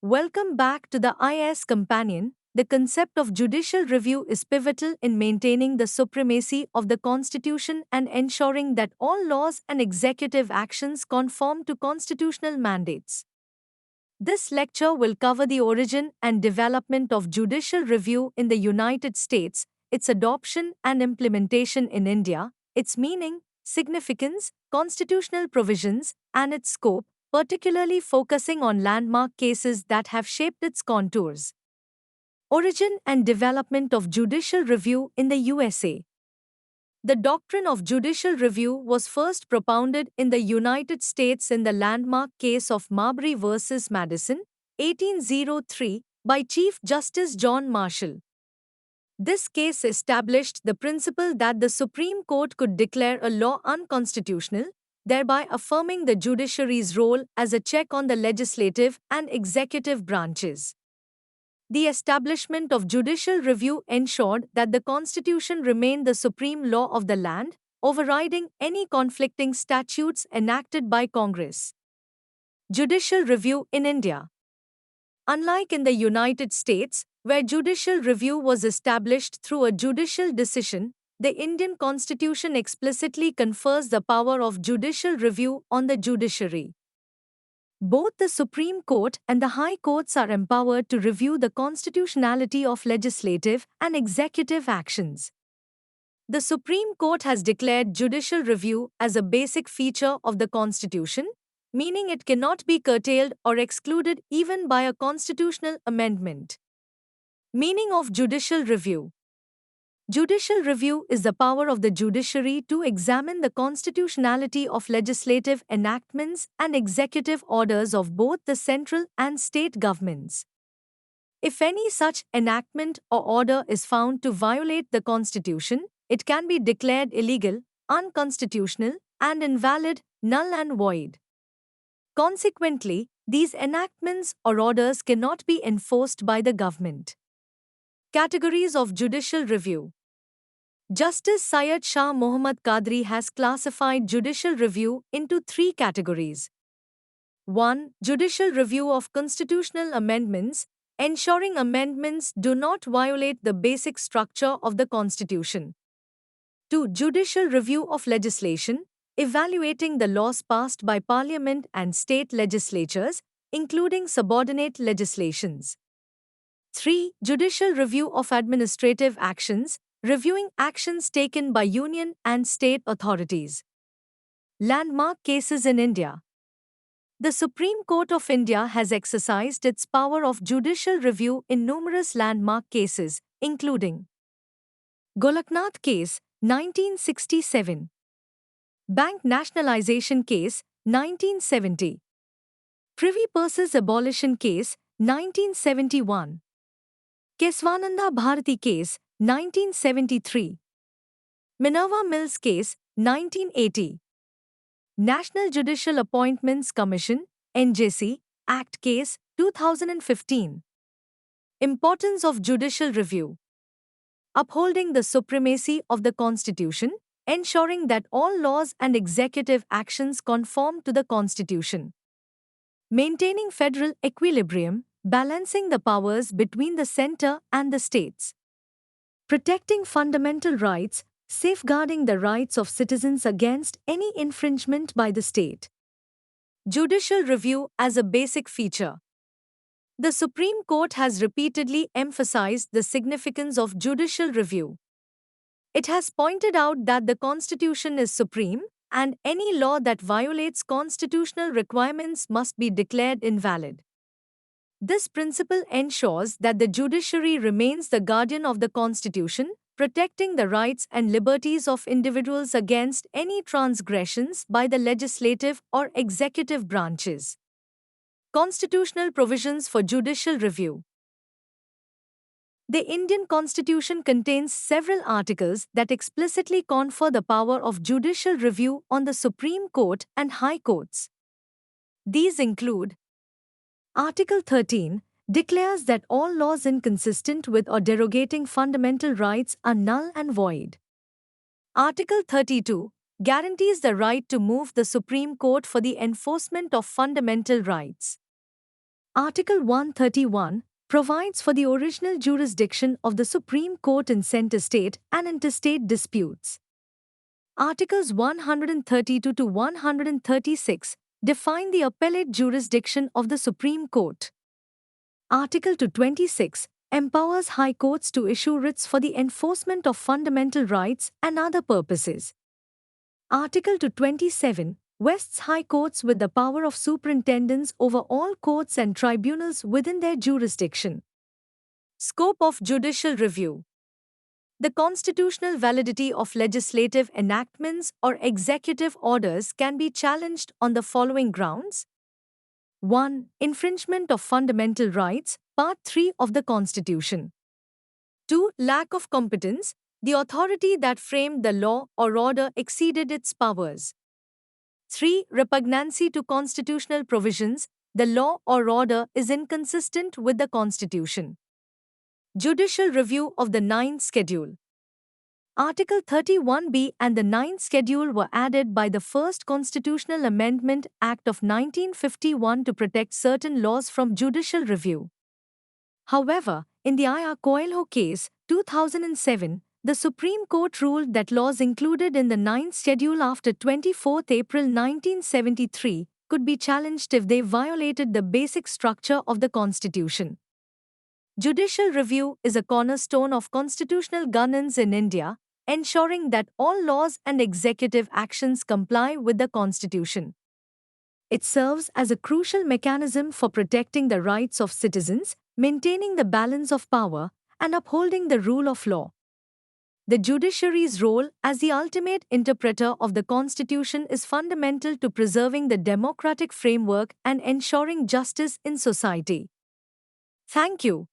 Welcome back to the IS Companion. The concept of judicial review is pivotal in maintaining the supremacy of the Constitution and ensuring that all laws and executive actions conform to constitutional mandates. This lecture will cover the origin and development of judicial review in the United States, its adoption and implementation in India, its meaning, significance, constitutional provisions, and its scope, particularly focusing on landmark cases that have shaped its contours. Origin and development of judicial review in the USA. The doctrine of judicial review was first propounded in the United States in the landmark case of Marbury v. Madison, 1803, by Chief Justice John Marshall. This case established the principle that the Supreme Court could declare a law unconstitutional, thereby affirming the judiciary's role as a check on the legislative and executive branches. The establishment of judicial review ensured that the Constitution remained the supreme law of the land, overriding any conflicting statutes enacted by Congress. Judicial review in India. Unlike in the United States, where judicial review was established through a judicial decision, the Indian Constitution explicitly confers the power of judicial review on the judiciary. Both the Supreme Court and the High Courts are empowered to review the constitutionality of legislative and executive actions. The Supreme Court has declared judicial review as a basic feature of the Constitution, meaning it cannot be curtailed or excluded even by a constitutional amendment. Meaning of judicial review. Judicial review is the power of the judiciary to examine the constitutionality of legislative enactments and executive orders of both the central and state governments. If any such enactment or order is found to violate the Constitution, it can be declared illegal, unconstitutional, and invalid, null and void. Consequently, these enactments or orders cannot be enforced by the government. Categories of judicial review. Justice Syed Shah Mohammad Qadri has classified judicial review into three categories. 1. Judicial review of constitutional amendments, ensuring amendments do not violate the basic structure of the Constitution. 2. Judicial review of legislation, evaluating the laws passed by Parliament and state legislatures, including subordinate legislations. 3. Judicial review of administrative actions, reviewing actions taken by union and state authorities. Landmark cases in India. The Supreme Court of India has exercised its power of judicial review in numerous landmark cases, including Golaknath Case, 1967, Bank Nationalization Case, 1970, Privy Purses Abolition Case, 1971, Keswananda Bharati Case, 1973, Minerva Mills Case, 1980, National Judicial Appointments Commission, NJC, Act Case, 2015. Importance of judicial review. Upholding the supremacy of the Constitution, ensuring that all laws and executive actions conform to the Constitution. Maintaining federal equilibrium, balancing the powers between the center and the states. Protecting fundamental rights, safeguarding the rights of citizens against any infringement by the state. Judicial review as a basic feature. The Supreme Court has repeatedly emphasized the significance of judicial review. It has pointed out that the Constitution is supreme, and any law that violates constitutional requirements must be declared invalid. This principle ensures that the judiciary remains the guardian of the Constitution, protecting the rights and liberties of individuals against any transgressions by the legislative or executive branches. Constitutional provisions for judicial review. The Indian Constitution contains several articles that explicitly confer the power of judicial review on the Supreme Court and High Courts. These include Article 13 declares that all laws inconsistent with or derogating fundamental rights are null and void. Article 32 guarantees the right to move the Supreme Court for the enforcement of fundamental rights. Article 131 provides for the original jurisdiction of the Supreme Court in center-state and interstate disputes. Articles 132 to 136 define the appellate jurisdiction of the Supreme Court. Article 226 empowers high courts to issue writs for the enforcement of fundamental rights and other purposes. Article 227 vests high courts with the power of superintendence over all courts and tribunals within their jurisdiction. Scope of judicial review. The constitutional validity of legislative enactments or executive orders can be challenged on the following grounds. 1. Infringement of fundamental rights, Part 3 of the Constitution. 2. Lack of competence. The authority that framed the law or order exceeded its powers. 3. Repugnancy to constitutional provisions. The law or order is inconsistent with the Constitution. Judicial review of the Ninth Schedule. Article 31B and the Ninth Schedule were added by the First Constitutional Amendment Act of 1951 to protect certain laws from judicial review. However, in the I.R. Coelho case, 2007, the Supreme Court ruled that laws included in the Ninth Schedule after 24 April 1973 could be challenged if they violated the basic structure of the Constitution. Judicial review is a cornerstone of constitutional governance in India, ensuring that all laws and executive actions comply with the Constitution. It serves as a crucial mechanism for protecting the rights of citizens, maintaining the balance of power, and upholding the rule of law. The judiciary's role as the ultimate interpreter of the Constitution is fundamental to preserving the democratic framework and ensuring justice in society. Thank you.